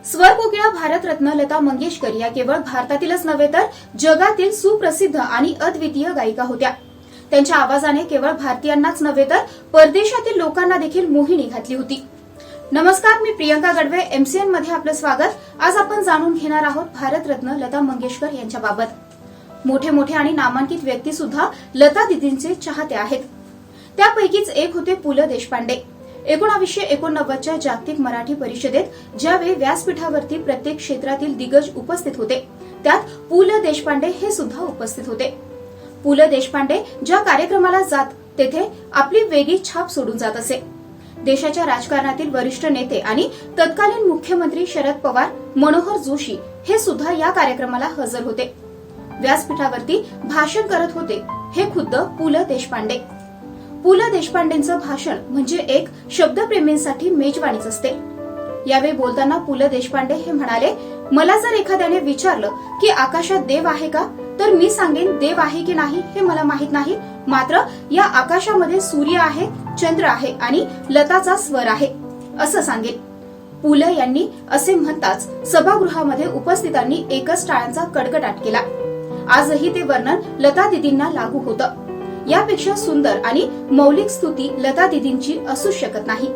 स्वरकोकिळा भारतरत्न लता मंगेशकर या केवळ भारतातीलच नव्हे तर जगातील सुप्रसिद्ध आणि अद्वितीय गायिका होत्या। त्यांच्या आवाजाने केवळ भारतीयांनाच नव्हे तर परदेशातील लोकांना देखील मोहिनी घातली होती। नमस्कार, मी प्रियंका गडवे, एमसीएन मध्ये आपलं स्वागत। आज आपण जाणून घेणार आहोत भारतरत्न लता मंगेशकर यांच्याबाबत। मोठे मोठे आणि नामांकित व्यक्ती सुद्धा लता दीदींचे चाहते आहेत। त्यापैकीच एक होते पु ल देशपांडे। 1989च्या जागतिक मराठी परिषदेत ज्यावेळी व्यासपीठावरती प्रत्येक क्षेत्रातील दिग्गज उपस्थित होते, त्यात पु ल देशपांडे हे सुद्धा उपस्थित होते। पु ल देशपांडे ज्या कार्यक्रमाला जात तेथे आपली वेगळी छाप सोडून जात असे। देशाच्या राजकारणातील वरिष्ठ नेते आणि तत्कालीन मुख्यमंत्री शरद पवार, मनोहर जोशी हे सुद्धा या कार्यक्रमाला हजर होते। व्यासपीठावरती भाषण करत होते हे खुद्द पु ल देशपांडे। पु ल देशपांडेंचं भाषण म्हणजे एक शब्दप्रेमींसाठी मेजवानीच असते। यावेळी बोलताना पु ल देशपांडे हे म्हणाले, मला जर एखाद्याने विचारलं की आकाशात देव आहे का, तर मी सांगेन देव आहे की नाही हे मला माहित नाही, मात्र या आकाशामध्ये सूर्य आहे, चंद्र आहे आणि लताचा स्वर आहे असं सांगेन। पु ल यांनी असे म्हणताच सभागृहामध्ये उपस्थितांनी एकच टाळ्यांचा कडकडाट केला। आजही ते वर्णन लता दीदींना लागू होतं। यापेक्षा सुंदर आणि मौलिक स्तुती लता दीदींची असूच शकत नाही।